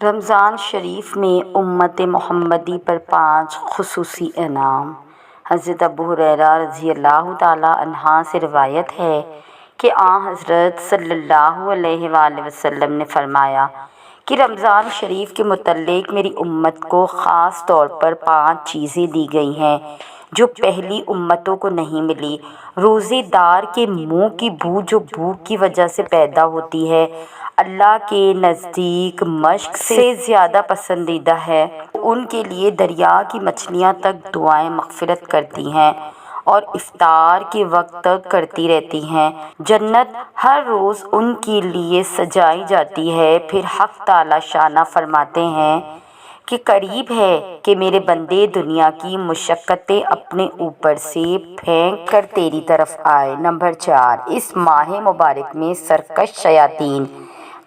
رمضان شریف میں امت محمدی پر 5 خصوصی انعام۔ حضرت ابو ہریرہ رضی اللہ تعالیٰ عنہ سے روایت ہے کہ حضرت صلی اللہ علیہ وآلہ وسلم نے فرمایا کہ رمضان شریف کے متعلق میری امت کو خاص طور پر 5 چیزیں دی گئی ہیں جو پہلی امتوں کو نہیں ملی۔ روزے دار کے منہ کی بو جو بھوک کی وجہ سے پیدا ہوتی ہے اللہ کے نزدیک مشق سے زیادہ پسندیدہ ہے۔ ان کے لیے دریا کی مچھلیاں تک دعائیں مغفرت کرتی ہیں اور افطار کے وقت تک کرتی رہتی ہیں۔ جنت ہر روز ان کے لیے سجائی جاتی ہے۔ پھر حق تعالی شانہ فرماتے ہیں کہ قریب ہے کہ میرے بندے دنیا کی مشقتیں اپنے اوپر سے پھینک کر تیری طرف آئے۔ نمبر 4، اس ماہ مبارک میں سرکش شیاطین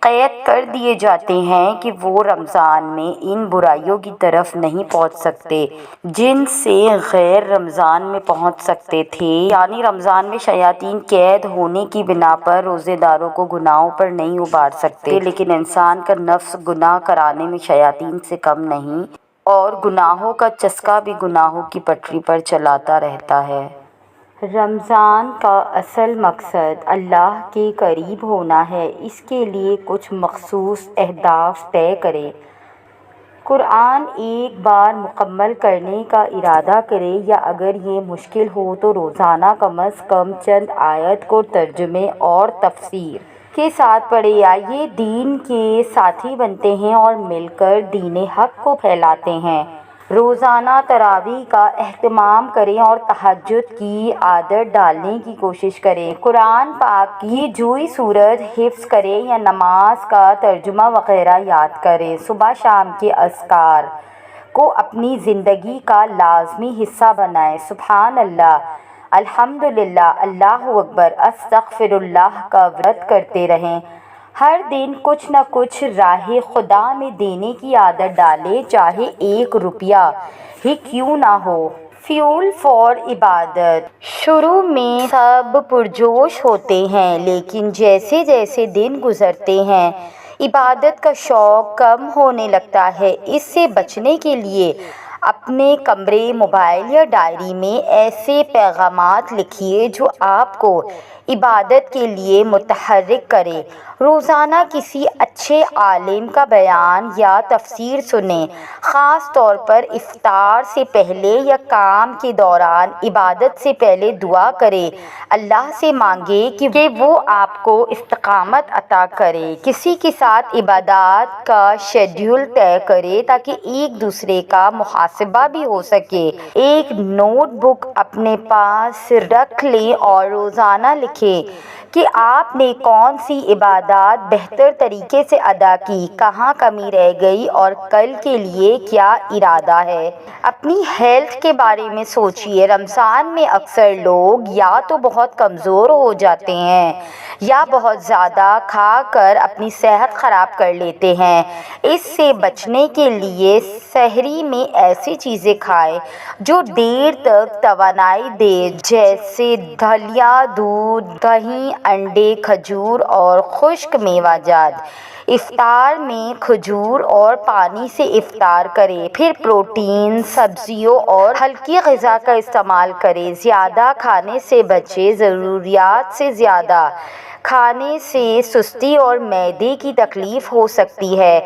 قید کر دیے جاتے ہیں کہ وہ رمضان میں ان برائیوں کی طرف نہیں پہنچ سکتے جن سے غیر رمضان میں پہنچ سکتے تھے، یعنی رمضان میں شیاطین قید ہونے کی بنا پر روزے داروں کو گناہوں پر نہیں ابھار سکتے، لیکن انسان کا نفس گناہ کرانے میں شیاطین سے کم نہیں اور گناہوں کا چسکا بھی گناہوں کی پٹری پر چلاتا رہتا ہے۔ رمضان کا اصل مقصد اللہ کے قریب ہونا ہے، اس کے لیے کچھ مخصوص اہداف طے کریں۔ قرآن ایک بار مکمل کرنے کا ارادہ کریں یا اگر یہ مشکل ہو تو روزانہ کم از کم چند آیت کو ترجمے اور تفسیر کے ساتھ پڑھیں۔ آئیے دین کے ساتھی بنتے ہیں اور مل کر دین حق کو پھیلاتے ہیں۔ روزانہ تراویح کا اہتمام کریں اور تہجد کی عادت ڈالنے کی کوشش کریں۔ قرآن پاک کی جوئی سورت حفظ کریں یا نماز کا ترجمہ وغیرہ یاد کریں۔ صبح شام کے اذکار کو اپنی زندگی کا لازمی حصہ بنائیں۔ سبحان اللہ، الحمدللہ، اللہ اکبر، استغفر اللہ کا ورد کرتے رہیں۔ ہر دن کچھ نہ کچھ راہ خدا میں دینے کی عادت ڈالیں، چاہے 1 روپیہ ہی کیوں نہ ہو۔ فیول فار عبادت۔ شروع میں سب پرجوش ہوتے ہیں، لیکن جیسے جیسے دن گزرتے ہیں عبادت کا شوق کم ہونے لگتا ہے۔ اس سے بچنے کے لیے اپنے کمرے، موبائل یا ڈائری میں ایسے پیغامات لکھیے جو آپ کو عبادت کے لیے متحرک کریں۔ روزانہ کسی اچھے عالم کا بیان یا تفسیر سنیں، خاص طور پر افطار سے پہلے یا کام کے دوران۔ عبادت سے پہلے دعا کریں، اللہ سے مانگیں کہ وہ آپ کو استقامت عطا کرے۔ کسی کے ساتھ عبادات کا شیڈول طے کریں تاکہ ایک دوسرے کا محاسبہ بھی ہو سکے۔ ایک نوٹ بک اپنے پاس رکھ لیں اور روزانہ لکھیں کہ آپ نے کون سی عبادات بہتر طریقے سے ادا کی، کہاں کمی رہ گئی اور کل کے لیے کیا ارادہ ہے۔ اپنی ہیلتھ کے بارے میں سوچیے۔ رمضان میں اکثر لوگ یا تو بہت کمزور ہو جاتے ہیں یا بہت زیادہ کھا کر اپنی صحت خراب کر لیتے ہیں۔ اس سے بچنے کے لیے سحری میں ایسی چیزیں کھائیں جو دیر تک توانائی دے، جیسے دھلیا، دودھ، دہی، انڈے، کھجور اور خشک میوہ جات۔ افطار میں کھجور اور پانی سے افطار کریں، پھر پروٹین، سبزیوں اور ہلکی غذا کا استعمال کریں۔ زیادہ کھانے سے بچیں، ضروریات سے زیادہ کھانے سے سستی اور معدے کی تکلیف ہو سکتی ہے۔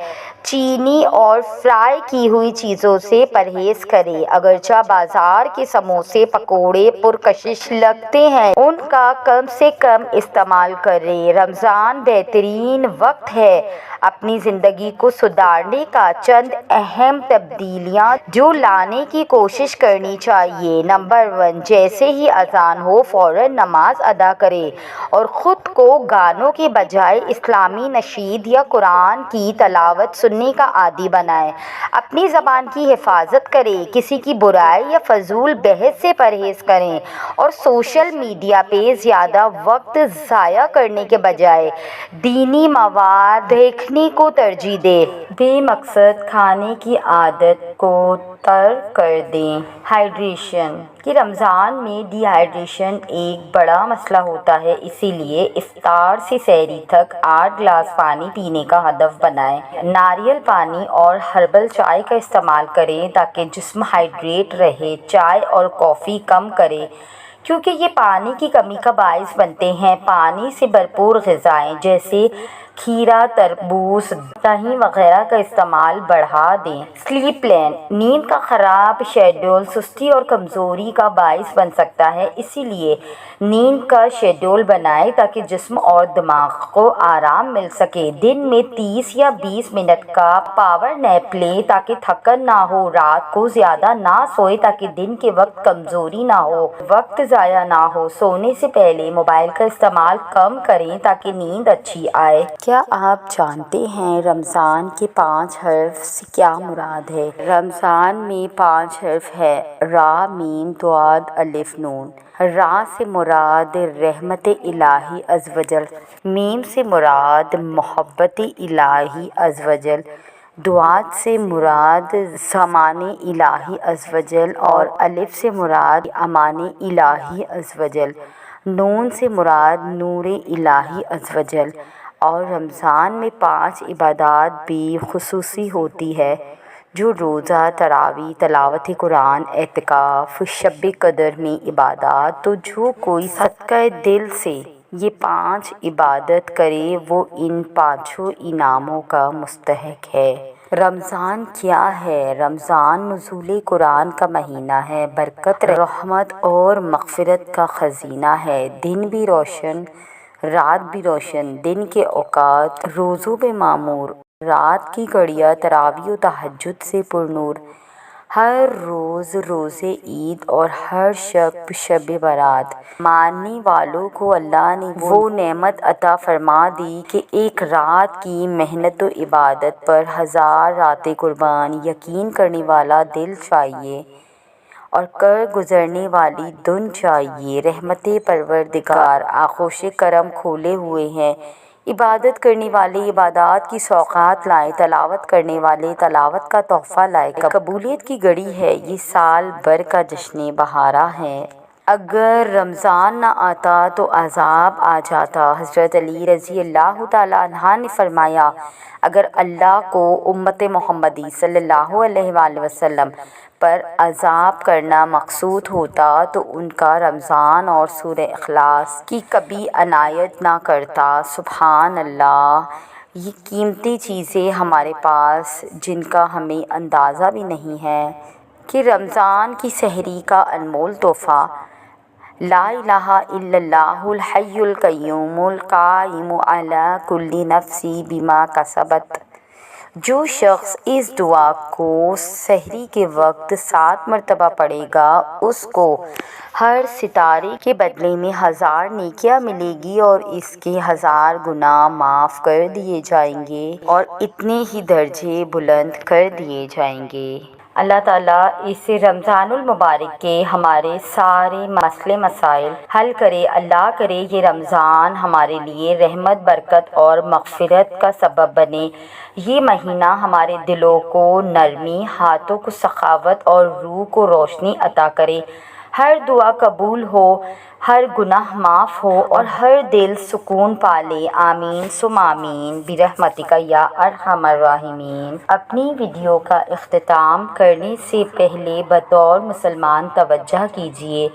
چینی اور فرائی کی ہوئی چیزوں سے پرہیز کریں، اگرچہ بازار کے سموسے، پکوڑے پرکشش لگتے ہیں، ان کا کم سے کم استعمال کریں۔ رمضان بہترین وقت ہے اپنی زندگی کو سدھارنے کا۔ چند اہم تبدیلیاں جو لانے کی کوشش کرنی چاہیے۔ نمبر 1، جیسے ہی اذان ہو فوراً نماز ادا کریں اور خود کو گانوں کے بجائے اسلامی نشید یا قرآن کی تلاوت سننے کا عادی بنائیں۔ اپنی زبان کی حفاظت کریں، کسی کی برائی یا فضول بحث سے پرہیز کریں اور سوشل میڈیا پہ زیادہ وقت ضائع کرنے کے بجائے دینی مواد دیکھنے کو ترجیح دیں۔ بے مقصد کھانے کی عادت کو تر کر دیں۔ ہائیڈریشن کہ رمضان میں ڈی ہائیڈریشن ایک بڑا مسئلہ ہوتا ہے، اسی لیے افطار سے سحری تک 8 گلاس پانی پینے کا ہدف بنائیں۔ ناریل پانی اور ہربل چائے کا استعمال کریں تاکہ جسم ہائیڈریٹ رہے۔ چائے اور کافی کم کریں کیونکہ یہ پانی کی کمی کا باعث بنتے ہیں۔ پانی سے بھرپور غذائیں جیسے کھیرا، تربوز، دہی وغیرہ کا استعمال بڑھا دیں۔ سلیپ پلان نیند کا خراب شیڈول سستی اور کمزوری کا باعث بن سکتا ہے، اسی لیے نیند کا شیڈول بنائیں تاکہ جسم اور دماغ کو آرام مل سکے۔ دن میں 30 یا 20 منٹ کا پاور نیپ لیں تاکہ تھکن نہ ہو۔ رات کو زیادہ نہ سوئیں تاکہ دن کے وقت کمزوری نہ ہو۔ وقت ضائع نہ ہو، سونے سے پہلے موبائل کا استعمال کم کریں تاکہ نیند اچھی آئے۔ کیا آپ جانتے ہیں رمضان کے 5 حرف سے کیا مراد ہے؟ رمضان میں 5 حرف ہے: را، میم، دعاد، الف، نون۔ را سے مراد رحمت الہی عز و جل، میم سے مراد محبت الہی عز و جل، دعاد سے مراد سامان الہی عز و جل اور الف سے مراد امان الہی عز و جل، نون سے مراد نور الہی عز و جل۔ اور رمضان میں 5 عبادات بھی خصوصی ہوتی ہے جو روزہ، تراویح، تلاوت قرآن، اعتکاف، شب قدر میں عبادات۔ تو جو کوئی صدقہ دل سے یہ 5 عبادت کرے وہ ان 5 انعاموں کا مستحق ہے۔ رمضان کیا ہے؟ رمضان نزول قرآن کا مہینہ ہے، برکت، رحمت اور مغفرت کا خزینہ ہے۔ دن بھی روشن، رات بھی روشن، دن کے اوقات روزوں میں معمور، رات کی گھڑیاں تراویح و تہجد سے پرنور۔ ہر روز روزے عید اور ہر شب شب برات۔ ماننے والوں کو اللہ نے وہ نعمت عطا فرما دی کہ ایک رات کی محنت و عبادت پر 1000 راتیں قربان۔ یقین کرنے والا دل چاہیے اور کر گزرنے والی دن چاہیے۔ رحمت پروردگار آغوش کرم کھولے ہوئے ہیں۔ عبادت کرنے والے عبادات کی سوغات لائیں، تلاوت کرنے والے تلاوت کا تحفہ لائیں۔ قبولیت کی گھڑی ہے، یہ سال بھر کا جشن بہارا ہے۔ اگر رمضان نہ آتا تو عذاب آ جاتا۔ حضرت علی رضی اللہ تعالیٰ عنہ نے فرمایا، اگر اللہ کو امت محمدی صلی اللہ علیہ وآلہ وسلم پر عذاب کرنا مقصود ہوتا تو ان کا رمضان اور سورہ اخلاص کی کبھی عنایت نہ کرتا۔ سبحان اللہ! یہ قیمتی چیزیں ہمارے پاس جن کا ہمیں اندازہ بھی نہیں ہے کہ رمضان کی سحری کا انمول تحفہ لا الہ الا اللہ الحی القیوم القائم علی کل نفس بما کسبت۔ جو شخص اس دعا کو سحری کے وقت 7 مرتبہ پڑھے گا اس کو ہر ستارے کے بدلے میں 1000 نیکیاں ملے گی اور اس کے 1000 گناہ معاف کر دیے جائیں گے اور اتنے ہی درجے بلند کر دیے جائیں گے۔ اللہ تعالیٰ اس رمضان المبارک کے ہمارے سارے مسئلے مسائل حل کرے۔ اللہ کرے یہ رمضان ہمارے لیے رحمت، برکت اور مغفرت کا سبب بنے۔ یہ مہینہ ہمارے دلوں کو نرمی، ہاتھوں کو سخاوت اور روح کو روشنی عطا کرے۔ ہر دعا قبول ہو، ہر گناہ معاف ہو اور ہر دل سکون پالے۔ آمین ثم آمین برحمتک یا ارحم الراحمین۔ اپنی ویڈیو کا اختتام کرنے سے پہلے بطور مسلمان توجہ کیجیے،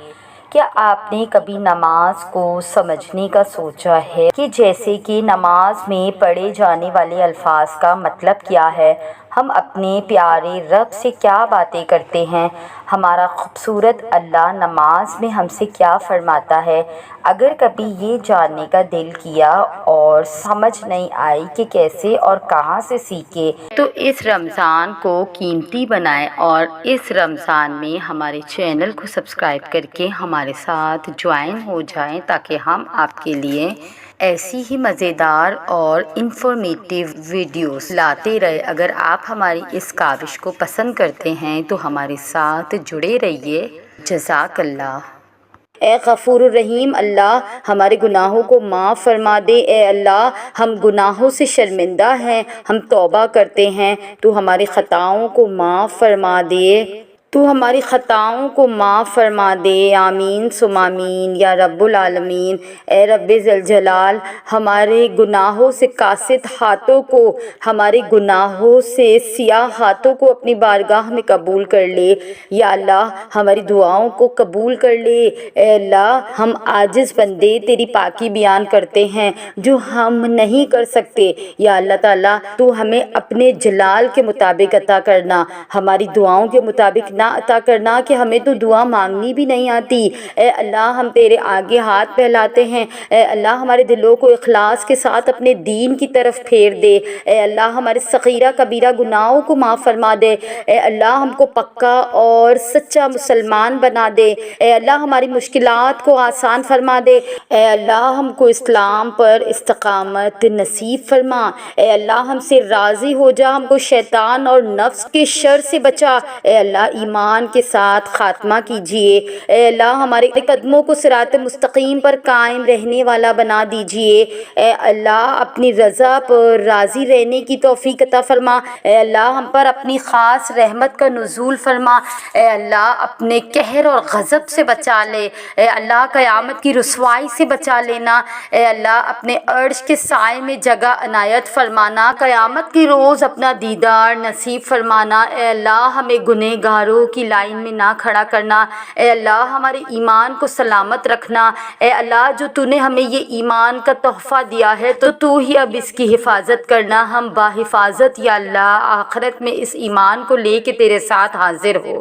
کیا آپ نے کبھی نماز کو سمجھنے کا سوچا ہے کہ جیسے کہ نماز میں پڑھے جانے والے الفاظ کا مطلب کیا ہے؟ ہم اپنے پیارے رب سے کیا باتیں کرتے ہیں؟ ہمارا خوبصورت اللہ نماز میں ہم سے کیا فرماتا ہے؟ اگر کبھی یہ جاننے کا دل کیا اور سمجھ نہیں آئی کہ کیسے اور کہاں سے سیکھے تو اس رمضان کو قیمتی بنائیں اور اس رمضان میں ہمارے چینل کو سبسکرائب کر کے ہمارے ساتھ جوائن ہو جائیں تاکہ ہم آپ کے لیے ایسی ہی مزیدار اور انفارمیٹیو ویڈیوز لاتے رہے۔ اگر آپ ہماری اس کاوش کو پسند کرتے ہیں تو ہمارے ساتھ جڑے رہیے۔ جزاک اللہ۔ اے غفور الرحیم اللہ ہمارے گناہوں کو معاف فرما دے۔ اے اللہ ہم گناہوں سے شرمندہ ہیں، ہم توبہ کرتے ہیں، تو ہماری خطاؤں کو معاف فرما دے، تو ہماری خطاؤں کو معاف فرما دے۔ آمین ثم آمین یا رب العالمین۔ اے رب ذوالجلال ہمارے گناہوں سے قاصد ہاتھوں کو، ہمارے گناہوں سے سیاہ ہاتھوں کو اپنی بارگاہ میں قبول کر لے۔ یا اللہ ہماری دعاؤں کو قبول کر لے۔ اے اللہ ہم عاجز بندے تیری پاکی بیان کرتے ہیں جو ہم نہیں کر سکتے۔ یا اللہ تعالیٰ تو ہمیں اپنے جلال کے مطابق عطا کرنا، ہماری دعاؤں کے مطابق نہ عطا کرنا کہ ہمیں تو دعا مانگنی بھی نہیں آتی۔ اے اللہ ہم تیرے آگے ہاتھ پھیلاتے ہیں، اے اللہ ہمارے دلوں کو اخلاص کے ساتھ اپنے دین کی طرف پھیر دے۔ اے اللہ ہمارے صغیرہ کبیرہ گناہوں کو معاف فرما دے۔ اے اللہ ہم کو پکا اور سچا مسلمان بنا دے۔ اے اللہ ہماری مشکلات کو آسان فرما دے۔ اے اللہ ہم کو اسلام پر استقامت نصیب فرما۔ اے اللہ ہم سے راضی ہو جا، ہم کو شیطان اور نفس کے شر سے بچا۔ اے اللہ ایمان کے ساتھ خاتمہ کیجیے۔ اے اللہ ہمارے قدموں کو صراط مستقیم پر قائم رہنے والا بنا دیجیے۔ اے اللہ اپنی رضا پر راضی رہنے کی توفیق عطا فرما۔ اے اللہ ہم پر اپنی خاص رحمت کا نزول فرما۔ اے اللہ اپنے قہر اور غضب سے بچا لے۔ اے اللہ قیامت کی رسوائی سے بچا لینا۔ اے اللہ اپنے عرش کے سائے میں جگہ عنایت فرمانا، قیامت کی روز اپنا دیدار نصیب فرمانا۔ اے اللہ ہمیں گنہگاروں کی لائن میں نہ کھڑا کرنا۔ اے اللہ ہمارے ایمان کو سلامت رکھنا۔ اے اللہ جو تو نے ہمیں یہ ایمان کا تحفہ دیا ہے تو ہی اب اس کی حفاظت کرنا۔ ہم باحفاظت یا اللہ آخرت میں اس ایمان کو لے کے تیرے ساتھ حاضر ہو،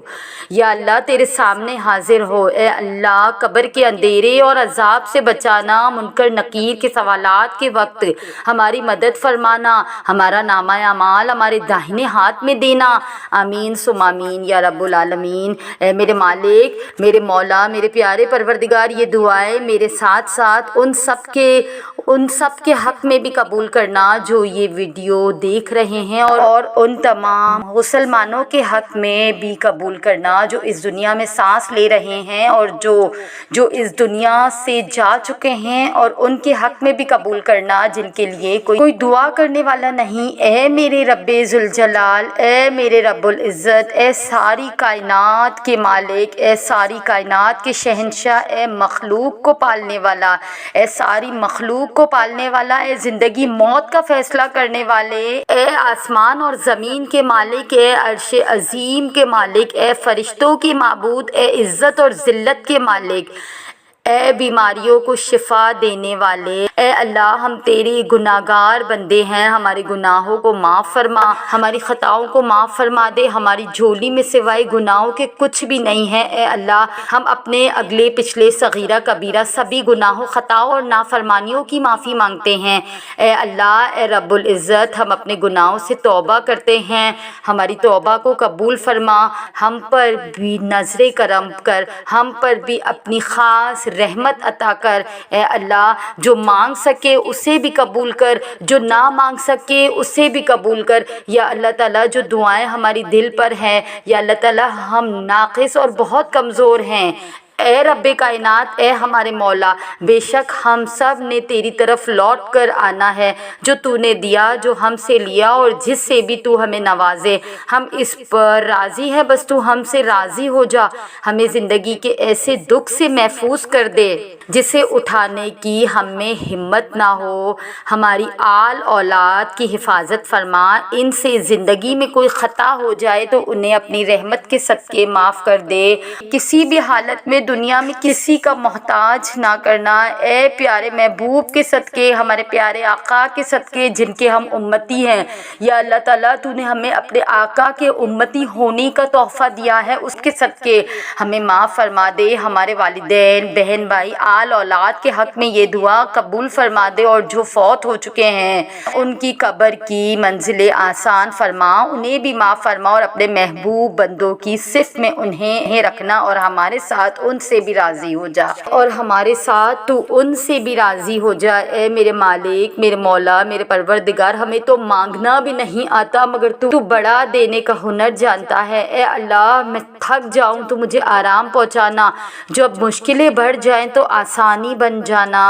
یا اللہ تیرے سامنے حاضر ہو۔ اے اللہ قبر کے اندھیرے اور عذاب سے بچانا، منکر نکیر کے سوالات کے وقت ہماری مدد فرمانا، ہمارا نامہ اعمال ہمارے داہنے ہاتھ میں دینا۔ آمین ثم آمین یا رب العالمین۔ اے میرے مالک، میرے مولا، میرے پیارے پروردگار، یہ دعائیں میرے ساتھ ساتھ ان سب کے حق میں بھی قبول کرنا جو یہ ویڈیو دیکھ رہے ہیں، اور ان تمام مسلمانوں کے حق میں بھی قبول کرنا جو اس دنیا میں سانس لے رہے ہیں اور جو اس دنیا سے جا چکے ہیں، اور ان کے حق میں بھی قبول کرنا جن کے لیے کوئی دعا کرنے والا نہیں۔ اے میرے رب ذوالجلال، اے میرے رب العزت، اے ساری کائنات کے مالک، اے ساری کائنات کے شہنشاہ، اے مخلوق کو پالنے والا، اے ساری مخلوق کو پالنے والا، اے زندگی موت کا فیصلہ کرنے والے، اے آسمان اور زمین کے مالک، اے عرش عظیم کے مالک، اے فرشتوں کے معبود، اے عزت اور ذلت کے مالک، اے بیماریوں کو شفا دینے والے، اے اللہ ہم تیرے گناہگار بندے ہیں، ہمارے گناہوں کو معاف فرما، ہماری خطاؤں کو معاف فرما دے۔ ہماری جھولی میں سوائے گناہوں کے کچھ بھی نہیں ہے۔ اے اللہ ہم اپنے اگلے پچھلے صغیرہ کبیرہ سبھی گناہوں، خطاؤں اور نافرمانیوں کی معافی مانگتے ہیں۔ اے اللہ، اے رب العزت، ہم اپنے گناہوں سے توبہ کرتے ہیں، ہماری توبہ کو قبول فرما، ہم پر بھی نظر کرم کر، ہم پر بھی اپنی خاص رحمت عطا کر۔ اے اللہ جو مانگ سکے اسے بھی قبول کر، جو نہ مانگ سکے اسے بھی قبول کر۔ یا اللہ تعالیٰ جو دعائیں ہماری دل پر ہیں، یا اللہ تعالیٰ ہم ناقص اور بہت کمزور ہیں، اے رب کائنات، اے ہمارے مولا، بے شک ہم سب نے تیری طرف لوٹ کر آنا ہے۔ جو تو نے دیا، جو ہم سے لیا، اور جس سے بھی تو ہمیں نوازے، ہم اس پر راضی ہیں، بس تو ہم سے راضی ہو جا۔ ہمیں زندگی کے ایسے دکھ سے محفوظ کر دے جسے اٹھانے کی ہم میں ہمت نہ ہو۔ ہماری آل اولاد کی حفاظت فرما، ان سے زندگی میں کوئی خطا ہو جائے تو انہیں اپنی رحمت کے صدقے معاف کر دے۔ کسی بھی حالت میں دنیا میں کسی کا محتاج نہ کرنا۔ اے پیارے محبوب کے صدقے، ہمارے پیارے آقا کے صدقے جن کے ہم امتی ہیں، یا اللہ تعالیٰ تو نے ہمیں اپنے آقا کے امتی ہونے کا تحفہ دیا ہے، اس کے صدقے ہمیں معاف فرما دے۔ ہمارے والدین، بہن بھائی، آل اولاد کے حق میں یہ دعا قبول فرما دے، اور جو فوت ہو چکے ہیں ان کی قبر کی منزل آسان فرما، انہیں بھی معاف فرما، اور اپنے محبوب بندوں کی صف میں انہیں رکھنا، اور ہمارے ساتھ ان سے بھی راضی ہو جا، اور ہمارے ساتھ تو ان سے بھی راضی ہو جا۔ اے میرے مالک، میرے مولا، میرے پروردگار، ہمیں تو مانگنا بھی نہیں آتا مگر تو بڑا دینے کا ہنر جانتا ہے۔ اے اللہ میں تھک جاؤں تو مجھے آرام پہنچانا، جب مشکلیں بڑھ جائیں تو آسانی بن جانا۔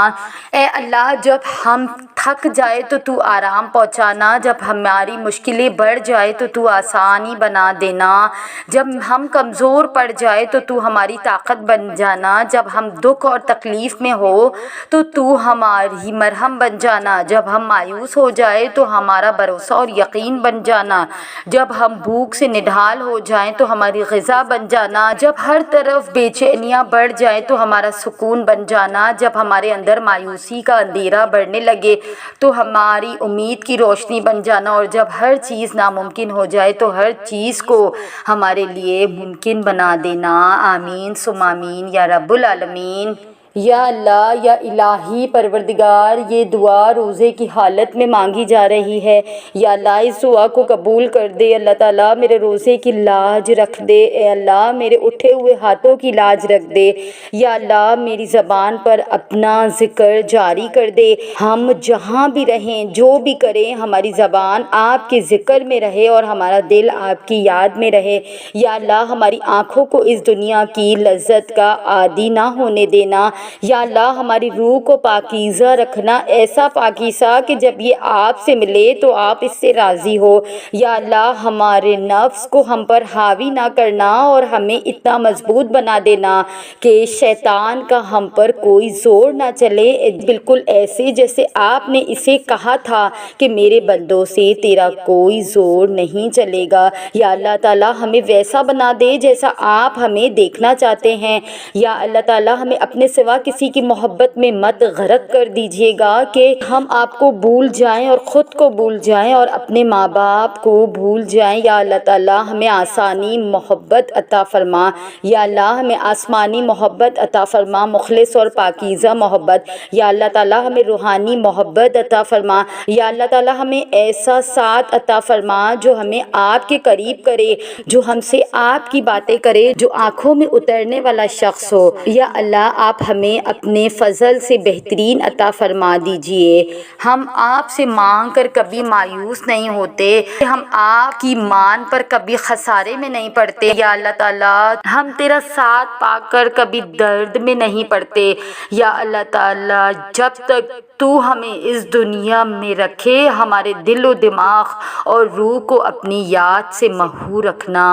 اے اللہ جب ہم تھک جائے تو تو آرام پہنچانا، جب ہماری مشکلیں بڑھ جائے تو تو آسانی بنا دینا، جب ہم کمزور پڑ جائے تو تو ہماری طاقت بن جانا، جب ہم دکھ اور تکلیف میں ہو تو تو ہماری مرہم بن جانا، جب ہم مایوس ہو جائے تو ہمارا بھروسہ اور یقین بن جانا، جب ہم بھوک سے نڈھال ہو جائیں تو ہماری غذا بن جانا، جب ہر طرف بے چینیاں بڑھ جائیں تو ہمارا سکون بن جانا، جب ہمارے اندر مایوسی کا اندھیرا بڑھنے لگے تو ہماری امید کی روشنی بن جانا، اور جب ہر چیز ناممکن ہو جائے تو ہر چیز کو ہمارے لیے ممکن بنا دینا۔ آمین ثم آمین یا رب العالمین۔ یا اللہ یا الہی پروردگار، یہ دعا روزے کی حالت میں مانگی جا رہی ہے، یا اللہ اس دعا کو قبول کر دے۔ اللہ تعالیٰ میرے روزے کی لاج رکھ دے، اے اللہ میرے اٹھے ہوئے ہاتھوں کی لاج رکھ دے، یا اللہ میری زبان پر اپنا ذکر جاری کر دے، ہم جہاں بھی رہیں جو بھی کریں ہماری زبان آپ کے ذکر میں رہے اور ہمارا دل آپ کی یاد میں رہے، یا اللہ ہماری آنکھوں کو اس دنیا کی لذت کا عادی نہ ہونے دینا، یا اللہ ہماری روح کو پاکیزہ رکھنا، ایسا پاکیزہ کہ جب یہ آپ سے ملے تو آپ اس سے راضی ہو، یا اللہ ہمارے نفس کو ہم پر حاوی نہ کرنا اور ہمیں اتنا مضبوط بنا دینا کہ شیطان کا ہم پر کوئی زور نہ چلے، بالکل ایسے جیسے آپ نے اسے کہا تھا کہ میرے بندوں سے تیرا کوئی زور نہیں چلے گا، یا اللہ تعالیٰ ہمیں ویسا بنا دے جیسا آپ ہمیں دیکھنا چاہتے ہیں، یا اللہ تعالیٰ ہمیں اپنے سوا کسی کی محبت میں مت غرق کر دیجیے گا کہ ہم آپ کو بھول جائیں اور خود کو بھول جائیں اور اپنے ماں باپ کو بھول جائیں، یا اللہ تعالیٰ ہمیں آسانی محبت عطا فرما، یا اللہ ہمیں آسمانی محبت عطا فرما، مخلص اور پاکیزہ محبت، یا اللہ تعالیٰ ہمیں روحانی محبت عطا فرما، یا اللہ تعالیٰ ہمیں ایسا ساتھ عطا فرما جو ہمیں آپ کے قریب کرے، جو ہم سے آپ کی باتیں کرے، جو آنکھوں میں اترنے والا شخص ہو، یا اللہ آپ ہمیں اپنے فضل سے بہترین عطا فرما دیجئے۔ ہم آپ سے مانگ کر کبھی مایوس نہیں ہوتے، ہم آپ کی مان پر کبھی خسارے میں نہیں پڑتے، یا اللہ تعالیٰ ہم تیرا ساتھ پا کر کبھی درد میں نہیں پڑتے، یا اللہ تعالیٰ جب تک تو ہمیں اس دنیا میں رکھے ہمارے دل و دماغ اور روح کو اپنی یاد سے محو رکھنا۔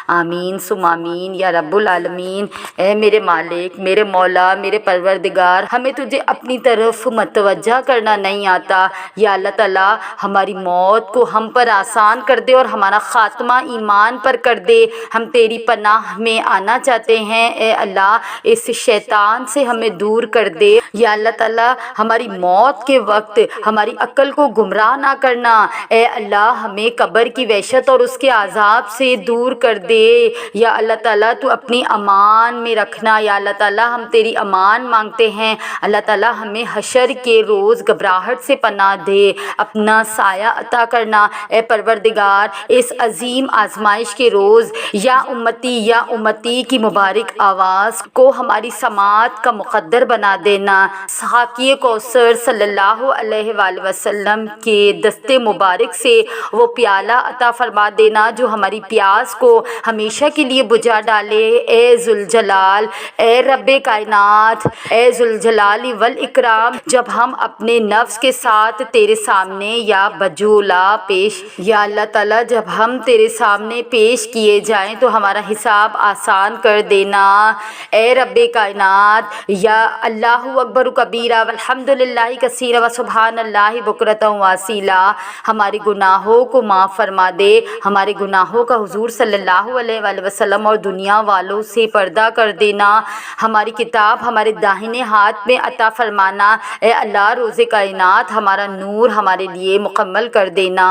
آمین ثم آمین یا رب العالمین۔ اے میرے مالک، میرے مولا، میرے پروردگار، ہمیں تجھے اپنی طرف متوجہ کرنا نہیں آتا، یا اللہ تعالیٰ ہماری موت کو ہم پر آسان کر دے اور ہمارا خاتمہ ایمان پر کر دے، ہم تیری پناہ میں آنا چاہتے ہیں، اے اللہ اس شیطان سے ہمیں دور کر دے، یا اللہ تعالیٰ ہماری موت کے وقت ہماری عقل کو گمراہ نہ کرنا، اے اللہ ہمیں قبر کی وحشت اور اس کے عذاب سے دور کر دے، یا اللہ تعالیٰ تو اپنی امان میں رکھنا، یا اللہ تعالیٰ ہم تیری امان مانگتے ہیں، اللہ تعالیٰ ہمیں حشر کے روز گھبراہٹ سے پناہ دے، اپنا سایہ عطا کرنا، اے پروردگار اس عظیم آزمائش کے روز یا امتی کی مبارک آواز کو ہماری سماعت کا مقدر بنا دینا، ساقی کوثر صلی اللہ علیہ وآلہ وسلم کے دستے مبارک سے وہ پیالہ عطا فرما دینا جو ہماری پیاس کو ہمیشہ کے لیے بجھا ڈالے، اے ذوالجلال، اے رب کائنات، اے ذوالجلال والاکرام، جب ہم اپنے نفس کے ساتھ تیرے سامنے یا بجولا پیش، یا اللہ تعالیٰ جب ہم تیرے سامنے پیش کیے جائیں تو ہمارا حساب آسان کر دینا، اے رب کائنات، یا اللہ اکبر کبیرہ والحمدللہ کثیرہ وسبحان اللہ بکرۃ واصیلا، ہمارے گناہوں کو معاف فرما دے، ہمارے گناہوں کا حضور صلی اللہ علیہ وآلہ وسلم اور دنیا والوں سے پردہ کر دینا، ہماری کتاب ہمارے داہنے ہاتھ میں عطا فرمانا، اے اللہ روز کائنات ہمارا نور ہمارے لیے مکمل کر دینا،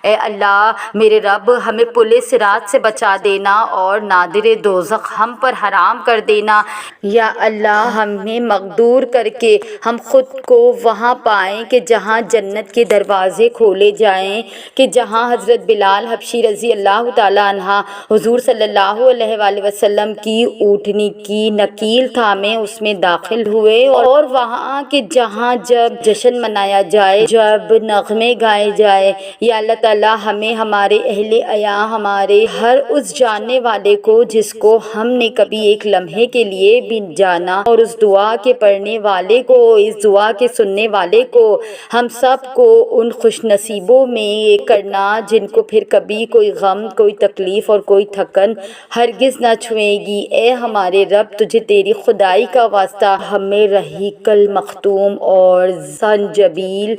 اے اللہ میرے رب ہمیں پل صراط سے بچا دینا اور نادر دوزخ ہم پر حرام کر دینا، یا اللہ ہمیں مقدور کر کے ہم خود کو وہاں پائیں کہ جہاں جنت کے دروازے کھولے جائیں، کہ جہاں حضرت بلال حبشی رضی اللہ تعالیٰ عنہ حضور صلی اللہ علیہ وآلہ وسلم کی اونٹنی کی نکیل تھامے اس میں داخل ہوئے، اور وہاں کہ جہاں جب جشن منایا جائے، جب نغمے گائے جائے، یا اللہ تعالیٰ ہمیں ہمارے اہل عیا، ہمارے ہر اس جاننے والے کو جس کو ہم نے کبھی ایک لمحے کے لیے بھی جانا، اور اس دعا کے پڑھنے والے کو، اس دعا کے سننے والے کو، ہم سب کو ان خوش نصیبوں میں کرنا جن کو پھر کبھی کوئی غم، کوئی تکلیف اور کوئی تھکن ہرگز نہ چھوئے گی۔ اے ہمارے رب، تجھے تیری خدائی کا واسطہ ہمیں رحیق المختوم اور زنجبیل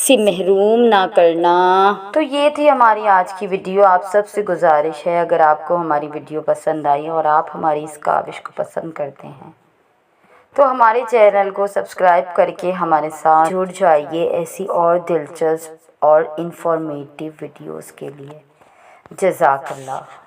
سے محروم نہ کرنا۔ تو یہ تھی ہماری آج کی ویڈیو۔ آپ سب سے گزارش ہے، اگر آپ کو ہماری ویڈیو پسند آئی اور آپ ہماری اس کاوش کو پسند کرتے ہیں تو ہمارے چینل کو سبسکرائب کر کے ہمارے ساتھ جڑ جائیے ایسی اور دلچسپ اور انفارمیٹیو ویڈیوز کے لیے۔ جزاک اللہ۔